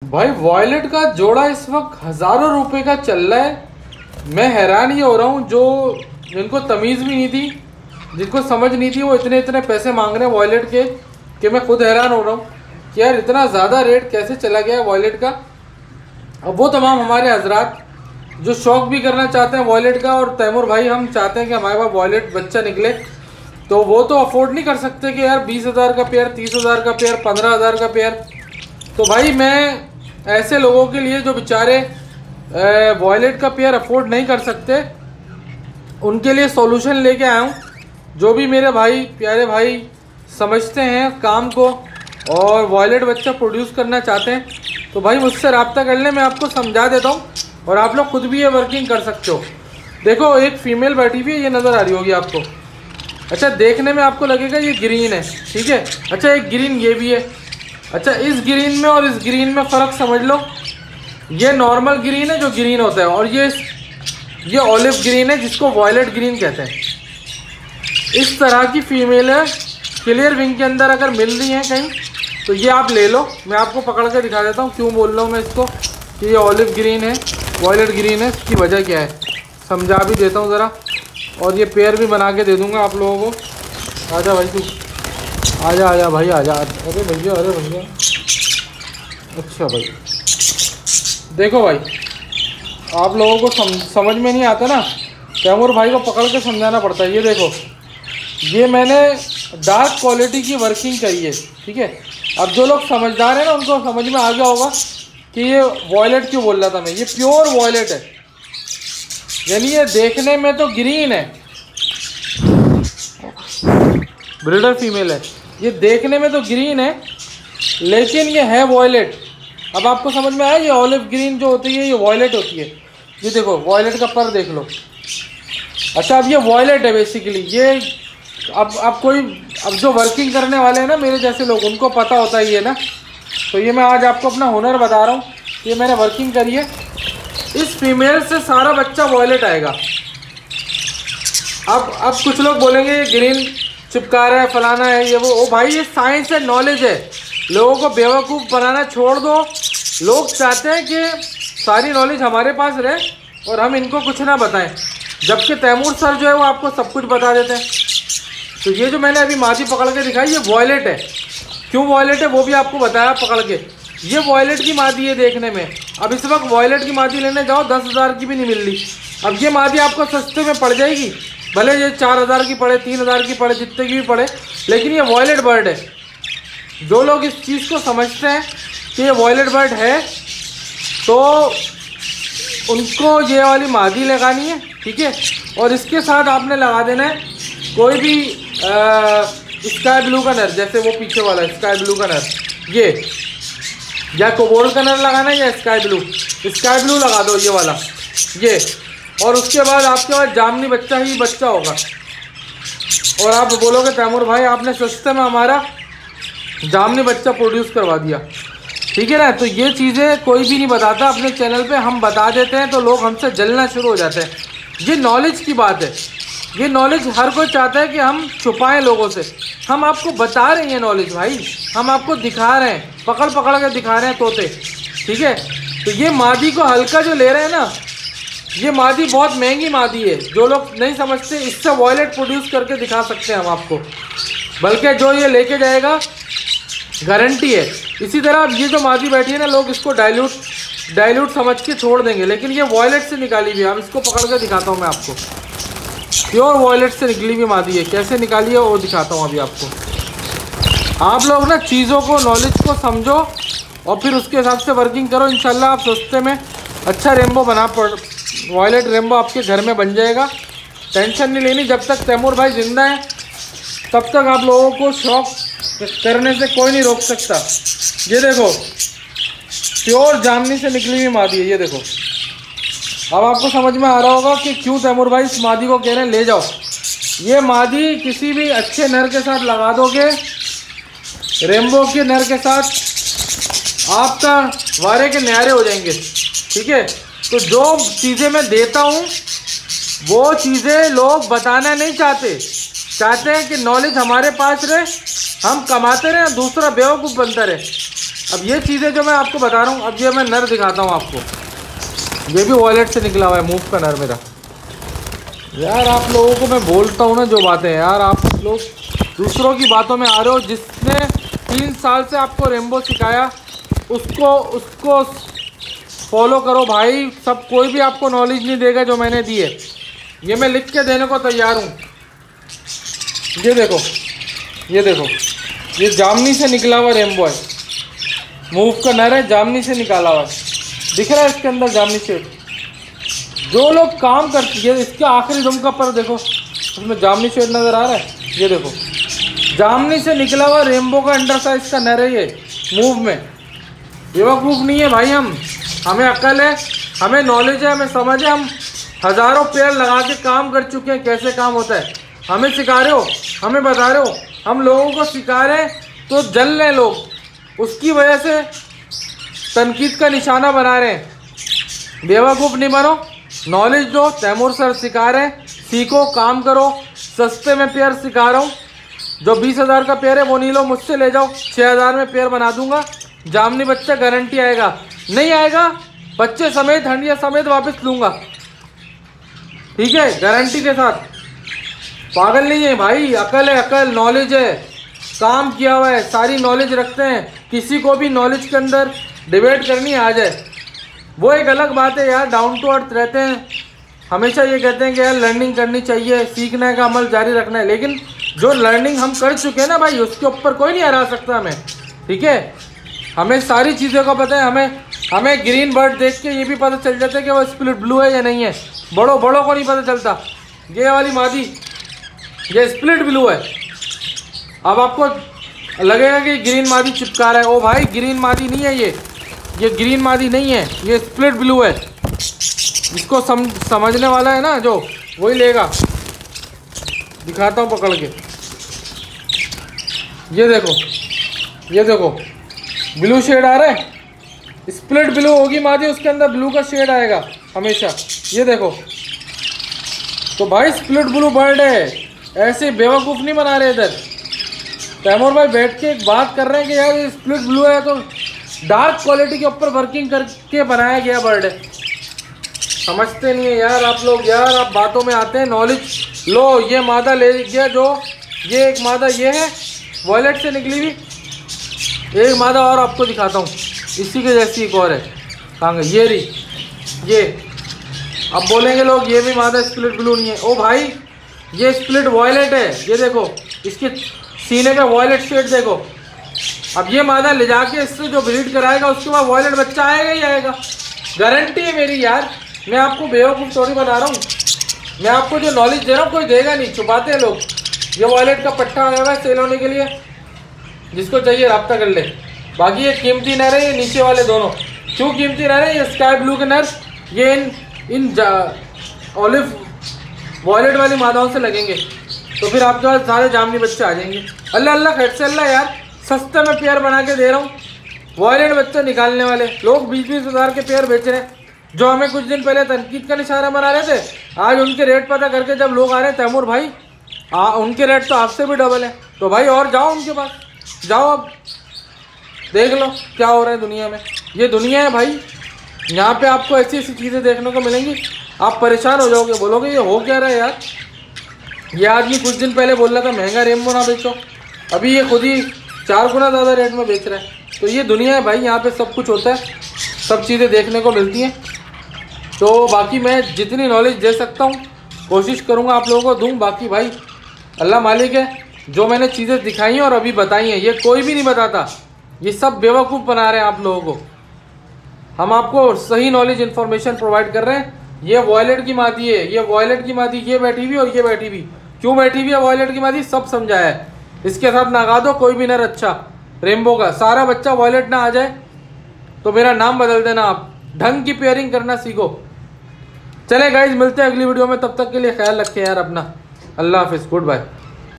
भाई वॉयलेट का जोड़ा इस वक्त हज़ारों रुपए का चल रहा है। मैं हैरान ही हो रहा हूँ, जो जिनको तमीज़ भी नहीं थी, जिनको समझ नहीं थी, वो इतने इतने पैसे मांग रहे हैं वॉयलेट के कि मैं खुद हैरान हो रहा हूँ कि यार इतना ज़्यादा रेट कैसे चला गया है वॉयलेट का। अब वो तमाम हमारे हजरात जो शौक भी करना चाहते हैं वॉयलेट का, और तैमूर भाई हम चाहते हैं कि हमारे पास वॉयलेट बच्चा निकले, तो वो तो अफोर्ड नहीं कर सकते कि यार 20,000 का पेयर, 30,000 का पेयर, 15,000 का पेयर। तो भाई मैं ऐसे लोगों के लिए जो बेचारे वॉयलेट का पेयर अफोर्ड नहीं कर सकते, उनके लिए सॉल्यूशन लेके आया हूँ। जो भी मेरे भाई प्यारे भाई समझते हैं काम को और वॉयलेट बच्चा प्रोड्यूस करना चाहते हैं, तो भाई मुझसे रब्ता कर लें, मैं आपको समझा देता हूँ और आप लोग खुद भी ये वर्किंग कर सकते हो। देखो एक फ़ीमेल बैठी हुई है, ये नज़र आ रही होगी आपको। अच्छा देखने में आपको लगेगा ये ग्रीन है, ठीक है। अच्छा एक ग्रीन ये भी है। अच्छा इस ग्रीन में और इस ग्रीन में फ़र्क समझ लो। ये नॉर्मल ग्रीन है जो ग्रीन होता है, और ये ऑलिव ग्रीन है जिसको वॉयलेट ग्रीन कहते हैं। इस तरह की फीमेल है क्लियर विंग के अंदर अगर मिल रही है कहीं, तो ये आप ले लो। मैं आपको पकड़ के दिखा देता हूँ क्यों बोल रहा हूँ मैं इसको कि ये ऑलिव ग्रीन है, वॉयलेट ग्रीन है, इसकी वजह क्या है समझा भी देता हूँ ज़रा, और ये पेयर भी बना के दे दूँगा आप लोगों को। आजा भाई तू, आजा भाई आजा। अरे भैया, अरे भैया। अच्छा भाई देखो भाई, आप लोगों को समझ में नहीं आता ना, तैमूर भाई को पकड़ के समझाना पड़ता है। ये देखो, ये मैंने डार्क क्वालिटी की वर्किंग करी है, ठीक है। अब जो लोग समझदार हैं ना, उनको समझ में आ गया होगा कि ये वॉयलेट क्यों बोल रहा था मैं। ये प्योर वॉयलेट है, यानी ये देखने में तो ग्रीन है, ब्रीडर फीमेल है, ये देखने में तो ग्रीन है लेकिन ये है वॉयलेट। अब आपको समझ में आया, ये ऑलिव ग्रीन जो होती है ये वॉयलेट होती है। ये देखो वॉयलेट का पर देख लो। अच्छा अब ये वॉयलेट है बेसिकली। ये अब जो वर्किंग करने वाले हैं ना मेरे जैसे लोग, उनको पता होता ही है ना। तो ये मैं आज आपको अपना हुनर बता रहा हूँ, ये मैंने वर्किंग करी है। इस फीमेल से सारा बच्चा वॉयलेट आएगा। अब कुछ लोग बोलेंगे ये ग्रीन चिपका रहा है, फलाना है, ये वो। ओ भाई ये साइंस है, नॉलेज है। लोगों को बेवकूफ़ बनाना छोड़ दो। लोग चाहते हैं कि सारी नॉलेज हमारे पास रहे और हम इनको कुछ ना बताएं, जबकि तैमूर सर जो है वो आपको सब कुछ बता देते हैं। तो ये जो मैंने अभी मादी पकड़ के दिखाई, ये वॉयलेट है। क्यों वॉयलेट है वो भी आपको बताया पकड़ के। ये वॉयलेट की मादी है देखने में। अब इस वक्त वॉयलेट की मादी लेने जाओ 10,000 की भी नहीं मिल रही। अब ये मादी आपको सस्ते में पड़ जाएगी, भले ये 4,000 की पड़े, 3,000 की पड़े, जितने की भी पड़े, लेकिन ये वॉयलेट बर्ड है। जो लोग इस चीज़ को समझते हैं कि ये वॉयलेट बर्ड है, तो उनको ये वाली मादी लगानी है, ठीक है। और इसके साथ आपने लगा देना है कोई भी स्काई ब्लू का नर, जैसे वो पीछे वाला स्काई ब्लू का नर, ये, या कोबोल्ट का नर लगाना है, या स्काई ब्लू लगा दो ये वाला, ये। और उसके बाद आपके पास जामनी बच्चा ही बच्चा होगा। और आप बोलोगे तैमूर भाई आपने सस्ते में हमारा जामनी बच्चा प्रोड्यूस करवा दिया, ठीक है ना। तो ये चीज़ें कोई भी नहीं बताता अपने चैनल पे, हम बता देते हैं तो लोग हमसे जलना शुरू हो जाते हैं। ये नॉलेज की बात है। ये नॉलेज हर कोई चाहता है कि हम छुपाएं लोगों से। हम आपको बता रहे हैं ये नॉलेज भाई, हम आपको दिखा रहे हैं, पकड़ के दिखा रहे हैं तोते, ठीक है। तो ये मादी को हल्का जो ले रहे हैं ना, ये मादी बहुत महंगी मादी है। जो लोग नहीं समझते, इससे वॉयलेट प्रोड्यूस करके दिखा सकते हैं हम आपको, बल्कि जो ये लेके जाएगा गारंटी है। इसी तरह अब ये जो मादी बैठी है ना, लोग इसको डाइल्यूट समझ के छोड़ देंगे, लेकिन ये वॉयलेट से निकाली हुई है। अब इसको पकड़ के दिखाता हूँ मैं आपको, प्योर वॉयलेट से निकली हुई मादी है। कैसे निकाली है वो दिखाता हूँ अभी आपको। आप लोग ना चीज़ों को, नॉलेज को समझो और फिर उसके हिसाब से वर्किंग करो। इंशाल्लाह आप सस्ते में अच्छा रेम्बो वॉयलेट रेम्बो आपके घर में बन जाएगा। टेंशन नहीं लेनी। जब तक तैमूर भाई जिंदा है तब तक आप लोगों को शौक करने से कोई नहीं रोक सकता। ये देखो प्योर जामनी से निकली हुई मादी है, ये देखो। अब आपको समझ में आ रहा होगा कि क्यों तैमूर भाई इस मादी को कह रहे हैं ले जाओ। ये मादी किसी भी अच्छे नर के साथ लगा दोगे, रेम्बो के नर के साथ, आपका वारे के न्यारे हो जाएंगे, ठीक है। तो जो चीज़ें मैं देता हूँ वो चीज़ें लोग बताना नहीं चाहते हैं कि नॉलेज हमारे पास रहे, हम कमाते रहे, दूसरा बेवकूफ़ बनता रहे। अब ये चीज़ें जो मैं आपको बता रहा हूँ, अब ये मैं नर दिखाता हूँ आपको। ये भी वॉलेट से निकला हुआ है मूव का नर मेरा। यार आप लोगों को मैं बोलता हूँ ना जो बातें, यार आप लोग दूसरों की बातों में आ रहे हो। जिसने 3 साल से आपको रेम्बो सिखाया उसको फॉलो करो भाई। सब कोई भी आपको नॉलेज नहीं देगा जो मैंने दी है। ये मैं लिख के देने को तैयार हूँ। ये देखो, ये देखो, ये जामनी से निकला हुआ रेम्बो है, मूव का नर है, जामनी से निकाला हुआ है। दिख रहा है इसके अंदर जामनी शेड। जो लोग काम करते हैं, इसके आखिरी दम का पर देखो, उसमें जामनी शेड नज़र आ रहा है। ये देखो, जामनी से निकला हुआ रेम्बो का अंडर साइज का नर है ये मूव में। बेवकूफ़ नहीं है भाई हम, हमें अकल है, हमें नॉलेज है, हमें समझ है। हम हज़ारों पेड़ लगा के काम कर चुके हैं, कैसे काम होता है। हमें सिखा रहे हो, हमें बता रहे हो, हम लोगों को सिखा रहे हैं तो जल रहे लोग, उसकी वजह से तनकीद का निशाना बना रहे हैं। बेवकूफ़ नहीं बनो, नॉलेज दो। तैमूर सर सिखा रहे हैं, सीखो, काम करो। सस्ते में पेयर सिखा रहा हूँ। जो 20,000 का पेयर है वो नहीं लो, मुझसे ले जाओ, 6,000 में पेयर बना दूंगा। जामनी बच्चा गारंटी आएगा, नहीं आएगा बच्चे समेत, हंडिया समेत वापस लूँगा, ठीक है, गारंटी के साथ। पागल नहीं है भाई, अकल है, अकल, नॉलेज है, काम किया हुआ है, सारी नॉलेज रखते हैं। किसी को भी नॉलेज के अंदर डिबेट करनी आ जाए वो एक अलग बात है यार। डाउन टू अर्थ रहते हैं, हमेशा ये कहते हैं कि यार लर्निंग करनी चाहिए, सीखने का अमल जारी रखना है। लेकिन जो लर्निंग हम कर चुके हैं ना भाई, उसके ऊपर कोई नहीं हरा सकता हमें, ठीक है। हमें सारी चीज़ों का पता है। हमें ग्रीन बर्ड देख के ये भी पता चल जाता है कि वो स्प्लिट ब्लू है या नहीं है। बड़ों को नहीं पता चलता। ये वाली मादी ये स्प्लिट ब्लू है। अब आपको लगेगा कि ग्रीन मादी चिपका रहा है, ओ भाई ग्रीन मादी नहीं है ये ग्रीन मादी नहीं है, ये स्प्लिट ब्लू है। इसको समझने वाला है ना जो, वही लेगा। दिखाता हूँ पकड़ के, ये देखो ब्लू शेड आ रहा है, स्प्लिट ब्लू होगी मादी, उसके अंदर ब्लू का शेड आएगा हमेशा। ये देखो, तो भाई स्प्लिट ब्लू बर्ड है। ऐसे बेवकूफ़ नहीं बना रहे इधर। तैमूर भाई बैठ के एक बात कर रहे हैं कि यार ये स्प्लिट ब्लू है तो डार्क क्वालिटी के ऊपर वर्किंग करके बनाया गया बर्ड है। समझते नहीं है यार आप लोग। यार आप बातों में आते हैं, नॉलेज लो। ये मादा ले गया, जो ये एक मादा ये है वॉयलेट से निकली हुई। एक मादा और आपको दिखाता हूँ, इसी के जैसी एक और है। कहाँ गई? ये रही ये। अब बोलेंगे लोग ये भी मादा स्प्लिट ब्लू नहीं है। ओ भाई ये स्प्लिट वॉयलेट है। ये देखो इसके सीने पे वॉयलेट शेड देखो। अब ये मादा ले जाके इससे जो ब्रीड कराएगा उसके बाद वॉयलेट बच्चा आएगा ही आएगा, गारंटी है मेरी यार। मैं आपको बेवकूफ़ थोड़ी बना रहा हूँ, मैं आपको जो नॉलेज दे रहा हूँ कोई देगा नहीं, छुपाते हैं लोग। ये वॉयलेट का पट्टा आया हुआ है सेल होने के लिए, जिसको चाहिए रब्ता कर ले। बाकी ये कीमती नर है, ये नीचे वाले दोनों क्यों कीमती नर है? ये स्काई ब्लू के नर ये इन ऑलिव वॉयलेट वाली मादाओं से लगेंगे, तो फिर आपके पास सारे जामनी बच्चे आ जाएंगे। अल्लाह अल्लाह खैर से अल्लाह यार, सस्ते में पेयर बना के दे रहा हूँ। वॉयलेट बच्चे निकालने वाले लोग 20-20 हज़ार के पेयर बेच रहे हैं। जो हमें कुछ दिन पहले तनकीद का निशाना बना रहे थे, आज उनके रेट पता करके जब लोग आ रहे हैं तैमूर भाई उनके रेट तो आपसे भी डबल है। तो भाई और जाओ उनके पास, जाओ अब देख लो क्या हो रहा है दुनिया में। ये दुनिया है भाई, यहाँ पे आपको ऐसी ऐसी चीज़ें देखने को मिलेंगी, आप परेशान हो जाओगे, बोलोगे ये हो क्या रहा है यार। ये आदमी कुछ दिन पहले बोल रहा था महंगा रेम्बो ना बेचो, अभी ये खुद ही 4 गुना ज़्यादा रेट में बेच रहा है। तो ये दुनिया है भाई, यहाँ पे सब कुछ होता है, सब चीज़ें देखने को मिलती हैं। तो बाकी मैं जितनी नॉलेज दे सकता हूँ कोशिश करूँगा आप लोगों को दूँ। बाकी भाई अल्लाह मालिक है, जो मैंने चीज़ें दिखाई हैं और अभी बताई हैं ये कोई भी नहीं बताता, ये सब बेवकूफ़ बना रहे हैं आप लोगों को। हम आपको सही नॉलेज इन्फॉर्मेशन प्रोवाइड कर रहे हैं। ये वॉयलेट की मादी है, ये वॉयलेट की मादी, ये बैठी हुई और ये बैठी हुई, क्यों बैठी हुई है वॉयलेट की मादी सब समझाया है। इसके साथ लगा दो कोई भी नर अच्छा रेम्बो का, सारा बच्चा वॉयलेट ना आ जाए तो मेरा नाम बदल देना। आप ढंग की पेयरिंग करना सीखो। चले गाइज, मिलते हैं अगली वीडियो में, तब तक के लिए ख्याल रखें यार अपना। अल्लाह हाफिज़, गुड बाय।